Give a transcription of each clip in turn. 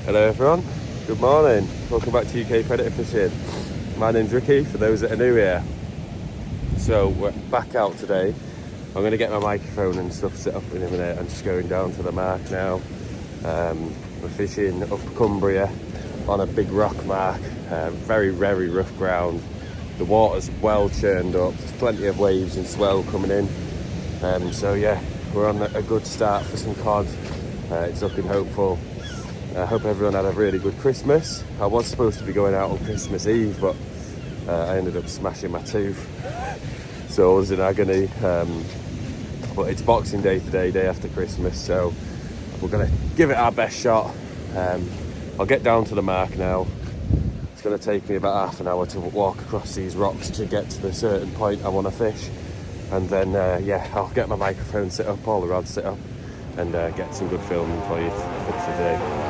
Hello everyone, good morning, welcome back to UK Predator Fishing. My name's Ricky, for those that are new here. So we're back out today. I'm going to get my microphone and stuff set up in a minute. I'm just going down to the mark now. We're fishing up Cumbria on a big rock mark, very rough ground. The water's well churned up, there's plenty of waves and swell coming in. So yeah, we're on a good start for some cod. It's looking hopeful. I hope everyone had a really good Christmas. I was supposed to be going out on Christmas Eve, but I ended up smashing my tooth. So I was in agony. But it's Boxing Day today, day after Christmas, so we're going to give it our best shot. I'll get down to the mark now. It's going to take me about half an hour to walk across these rocks to get to the certain point I want to fish. And then, yeah, I'll get my microphone set up, all the rods set up, and get some good filming for you for today.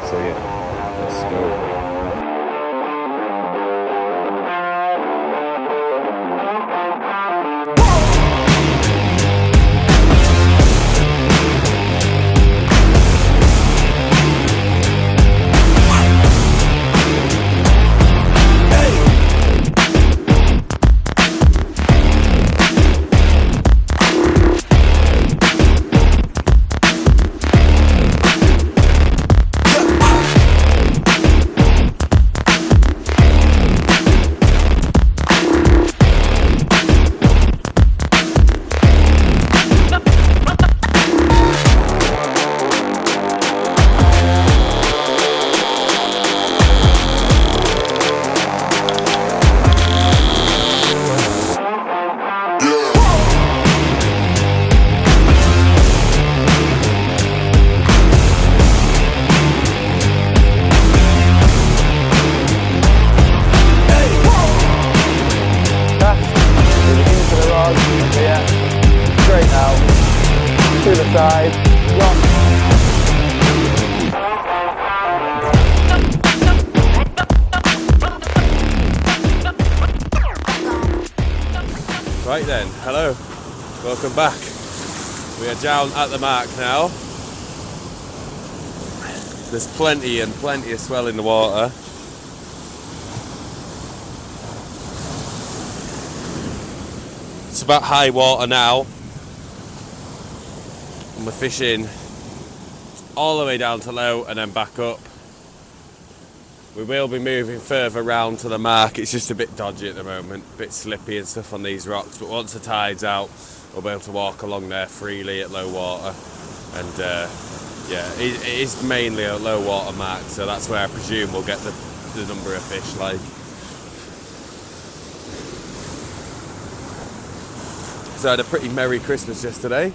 So yeah, let's go. To the side, Right then, hello, welcome back. We are down at the mark now. There's plenty of swell in the water. It's about high water now. And we're fishing all the way down to low and then back up. We will be moving further round to the mark. It's just a bit dodgy at the moment, a bit slippy and stuff on these rocks, but once the tide's out we'll be able to walk along there freely at low water. And yeah, it is mainly a low water mark, so that's where I presume we'll get the number of fish like. So I had a pretty merry Christmas yesterday.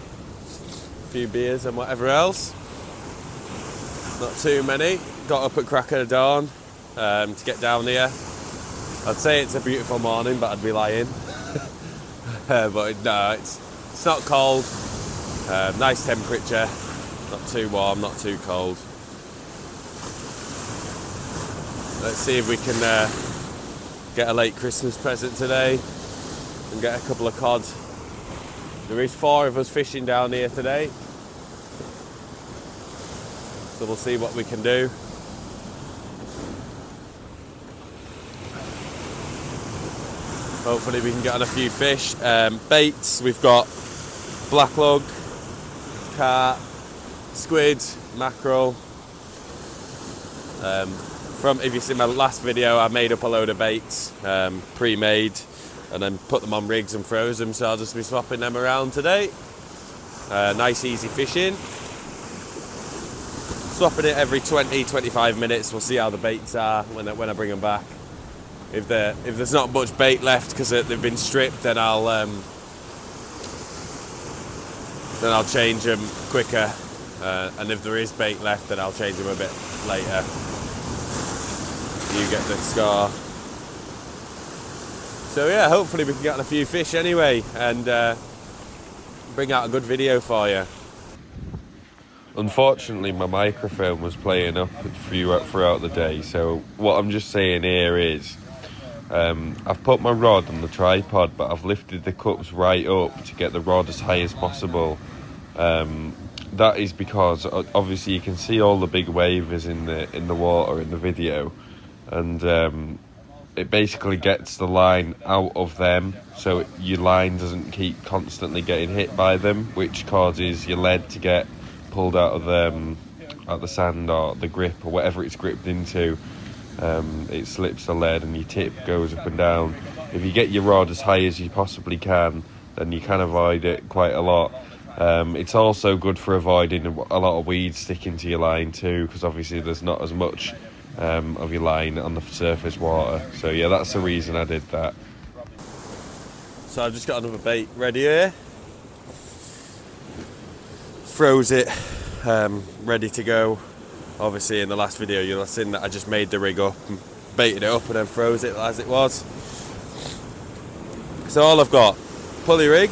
Few beers and whatever else, not too many. Got up at crack of dawn to get down here. I'd say it's a beautiful morning, but I'd be lying. But no, it's not cold, nice temperature, not too warm, not too cold. Let's see if we can get a late Christmas present today and get a couple of cod. There is 4 of us fishing down here today, so we'll see what we can do. Hopefully we can get on a few fish. Baits, we've got black lug, carp, squid, mackerel. If you see my last video, I made up a load of baits, pre-made, and then put them on rigs and froze them, so I'll just be swapping them around today. Nice easy fishing. Swapping it every 20-25 minutes. We'll see how the baits are when I bring them back. If there's not much bait left because they've been stripped, then I'll change them quicker. And if there is bait left, then I'll change them a bit later. You get the scar. So yeah, hopefully we can get on a few fish anyway and bring out a good video for you. Unfortunately, my microphone was playing up throughout the day, so what I'm just saying here is I've put my rod on the tripod, but I've lifted the cups right up to get the rod as high as possible. that is because obviously you can see all the big waves in the water in the video, and it basically gets the line out of them, so your line doesn't keep constantly getting hit by them, which causes your lead to get pulled out of the sand or the grip or whatever it's gripped into. It slips the lead and your tip goes up and down. If you get your rod as high as you possibly can, then you can avoid it quite a lot. It's also good for avoiding a lot of weeds sticking to your line too, because obviously there's not as much of your line on the surface water. So yeah, that's the reason I did that. So I've just got another bait ready here. Froze it, ready to go. Obviously in the last video you'll have seen that I just made the rig up and baited it up and then froze it as it was. So all I've got, pulley rig,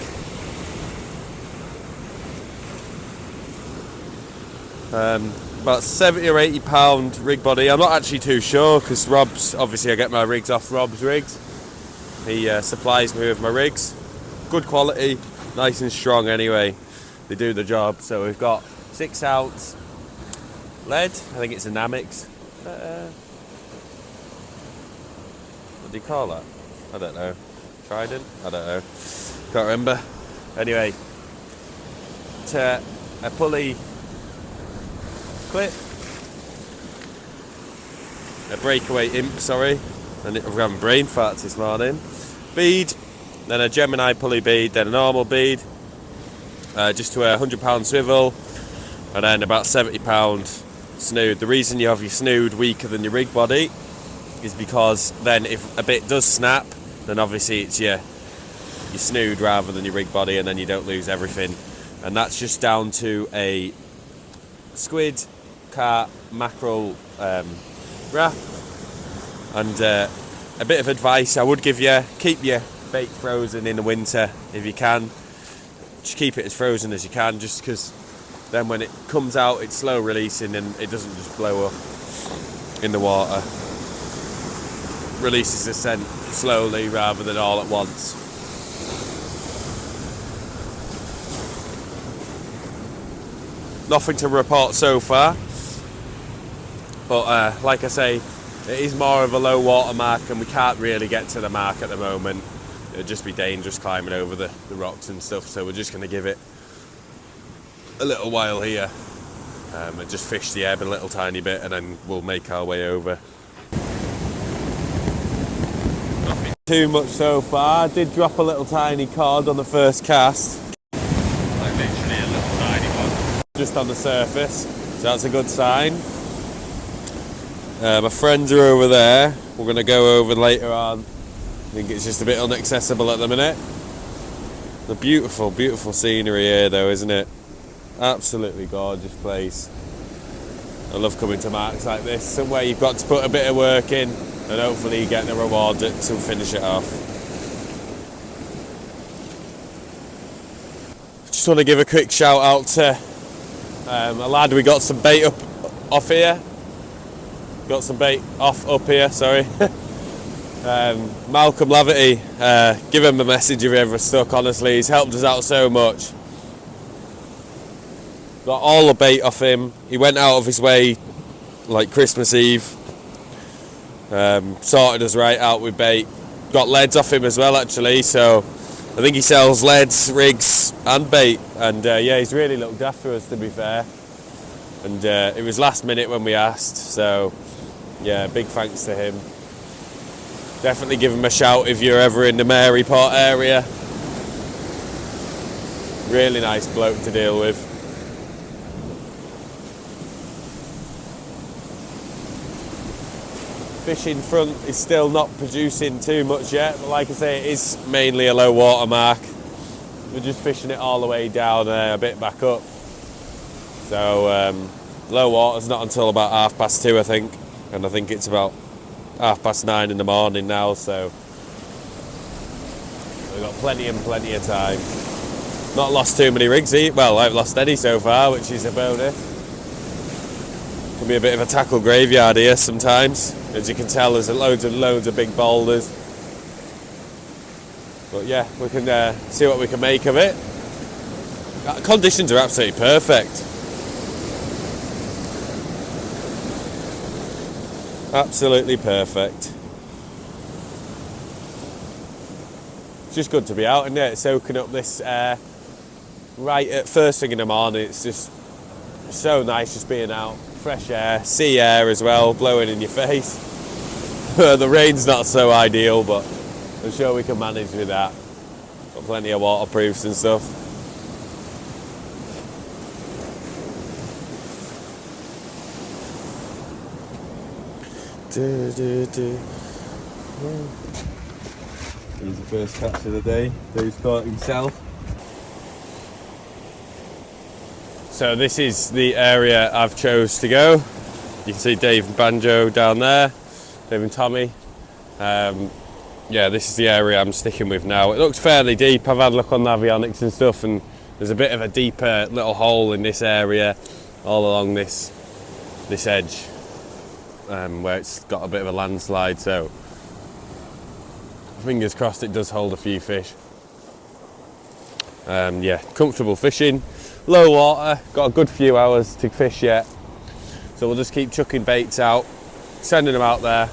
about 70 or 80 pound rig body. I'm not actually too sure because Rob's, obviously I get my rigs off Rob's rigs. He supplies me with my rigs. Good quality, nice and strong anyway. They do the job. So we've got 6 ounce lead, I think it's a Namix. What do you call that? I don't know. Trident? I don't know. Can't remember. Anyway, to a pulley clip, a breakaway imp, sorry, and I'm having brain farts this morning. Bead, then a Gemini pulley bead, then a normal bead, just to a £100 swivel, and then about £70 snood. The reason you have your snood weaker than your rig body is because then if a bit does snap, then obviously it's your snood rather than your rig body, and then you don't lose everything. And that's just down to a squid, carp, mackerel wrap. And a bit of advice I would give you, keep your bait frozen in the winter if you can. Just keep it as frozen as you can, just because then when it comes out it's slow releasing and it doesn't just blow up in the water. Releases the scent slowly rather than all at once. Nothing to report so far, but like I say, it is more of a low water mark and we can't really get to the mark at the moment. It would just be dangerous climbing over the rocks and stuff, so we're just going to give it a little while here and just fish the ebb a little tiny bit, and then we'll make our way over. Nothing too much so far. I did drop a little tiny cod on the first cast, like literally a little tiny one, just on the surface, so that's a good sign. My friends are over there. We're going to go over later on. I think it's just a bit inaccessible at the minute. The beautiful, beautiful scenery here though, isn't it? Absolutely gorgeous place. I love coming to marks like this, somewhere you've got to put a bit of work in and hopefully you get the reward to finish it off. Just want to give a quick shout out to a lad we got some bait off here. Got some bait up here, sorry. Malcolm Laverty, give him a message if you're ever stuck, honestly, he's helped us out so much. Got all the bait off him, he went out of his way like Christmas Eve, sorted us right out with bait. Got leads off him as well actually, so I think he sells leads, rigs and bait, and yeah, he's really looked after us to be fair, and it was last minute when we asked, so yeah, big thanks to him. Definitely give him a shout if you're ever in the Maryport area. Really nice bloke to deal with. Fishing front is still not producing too much yet, but like I say, it is mainly a low water mark. We're just fishing it all the way down a bit back up. So low water's not until about 2:30 I think, and I think it's about 9:30 in the morning now, so we've got plenty of time. Not lost too many rigs, well, I haven't lost any so far, which is a bonus. Can be a bit of a tackle graveyard here sometimes. As you can tell, there's loads of big boulders. But yeah, we can see what we can make of it. Conditions are absolutely perfect. Absolutely perfect. It's just good to be out, isn't it? Soaking up this air right at first thing in the morning. It's just so nice just being out. Fresh air, sea air as well, blowing in your face. The rain's not so ideal, but I'm sure we can manage with that. Got plenty of waterproofs and stuff. Here's the first catch of the day. Dave's caught himself. So this is the area I've chose to go. You can see Dave and Banjo down there, Dave and Tommy. Yeah, this is the area I'm sticking with now. It looks fairly deep. I've had a look on Navionics and stuff, and there's a bit of a deeper little hole in this area, all along this edge, where it's got a bit of a landslide. So fingers crossed it does hold a few fish. Yeah, comfortable fishing, low water, got a good few hours to fish yet. So we'll just keep chucking baits out, sending them out there,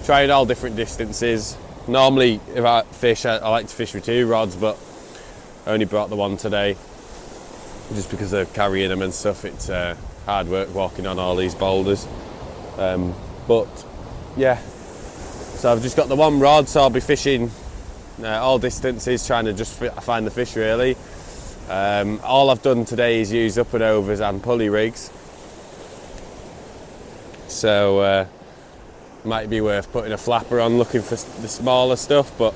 trying all different distances. Normally, if I fish, I like to fish with 2 rods, but I only brought the one today, just because of carrying them and stuff. It's hard work walking on all these boulders. But yeah, so I've just got the 1 rod, so I'll be fishing all distances, trying to just find the fish really. All I've done today is use up and overs and pulley rigs. So might be worth putting a flapper on looking for the smaller stuff, but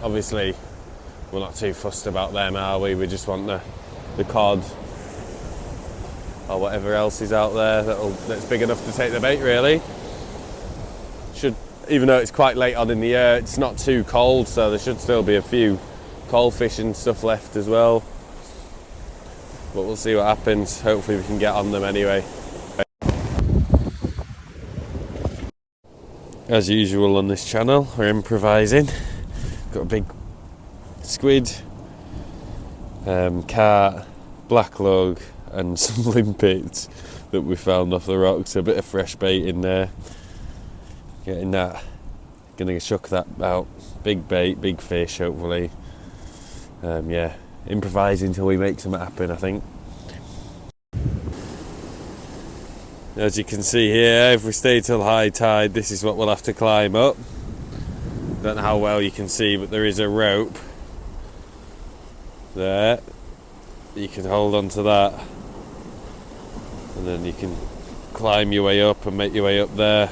obviously we're not too fussed about them, are we? We just want the cod or whatever else is out there that's big enough to take the bait really. Even though it's quite late on in the year, it's not too cold, so there should still be a few cold fish and stuff left as well. But we'll see what happens. Hopefully we can get on them anyway. As usual on this channel, we're improvising. Got a big squid, carp, black lug and some limpets that we found off the rocks. A bit of fresh bait in there. Getting that, gonna chuck that out. Big bait, big fish hopefully. Yeah, improvising until we make something happen, I think. As you can see here, if we stay till high tide, this is what we'll have to climb up. Don't know how well you can see, but there is a rope there. You can hold on to that, and then you can climb your way up and make your way up there.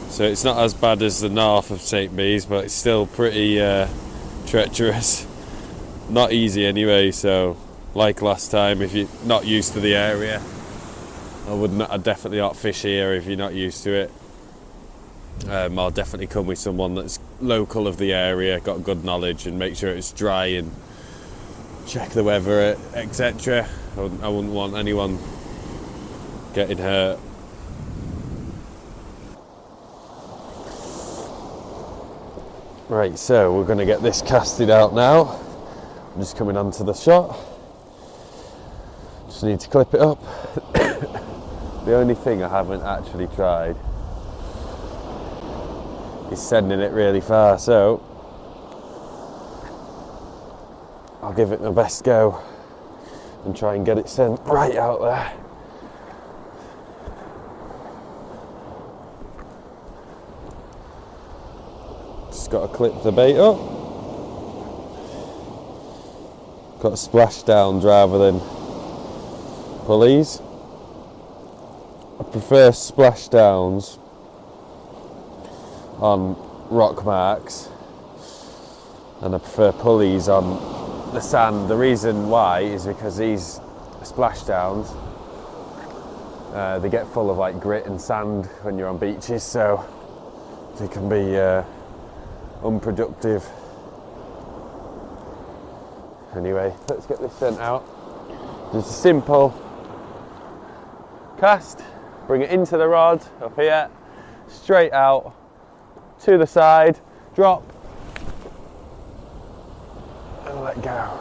So it's not as bad as the north of St. Bees, but it's still pretty treacherous. Not easy anyway, so like last time, if you're not used to the area, I'd definitely not fish here if you're not used to it. I'll definitely come with someone that's local of the area, got good knowledge, and make sure it's dry and check the weather, etc. I wouldn't want anyone getting hurt. Right, so we're going to get this casted out now. I'm just coming onto the shot. Just need to clip it up. The only thing I haven't actually tried is sending it really far, so I'll give it my best go and try and get it sent right out there. Just got to clip the bait up. Got to splash downs rather than pulleys. I prefer splash downs on rock marks, and I prefer pulleys on the sand. The reason why is because these splash downs, they get full of like grit and sand when you're on beaches, so they can be unproductive. Anyway, let's get this sent out. Just a simple cast, bring it into the rod up here, straight out to the side, drop and let go.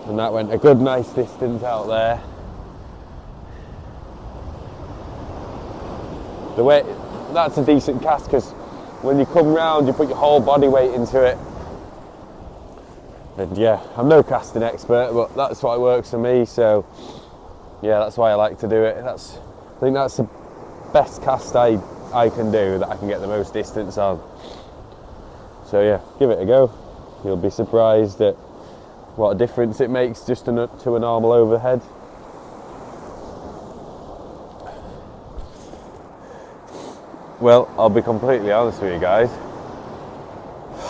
and that went a good nice distance out there. The way that's a decent cast because when you come round you put your whole body weight into it. And yeah, I'm no casting expert, but that's what works for me, so yeah, that's why I like to do it. I think that's the best cast I can do, that I can get the most distance on. So yeah, give it a go. You'll be surprised at what a difference it makes just to a normal overhead. Well, I'll be completely honest with you guys.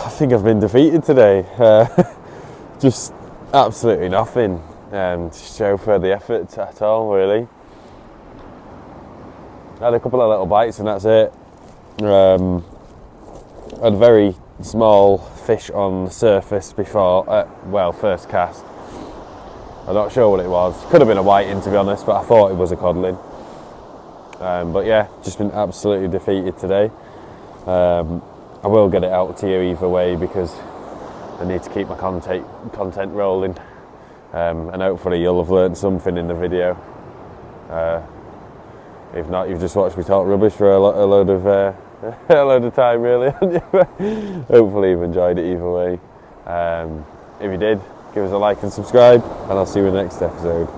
I think I've been defeated today. Just absolutely nothing to show for the effort at all, really. I had a couple of little bites and that's it. I had a very small fish on the surface before, first cast. I'm not sure what it was. Could have been a whiting, to be honest, but I thought it was a codling. But yeah, just been absolutely defeated today. I will get it out to you either way because I need to keep my content rolling, and hopefully you'll have learned something in the video. If not, you've just watched me talk rubbish for a load of time, really. Hopefully you've enjoyed it either way. If you did, give us a like and subscribe, and I'll see you in the next episode.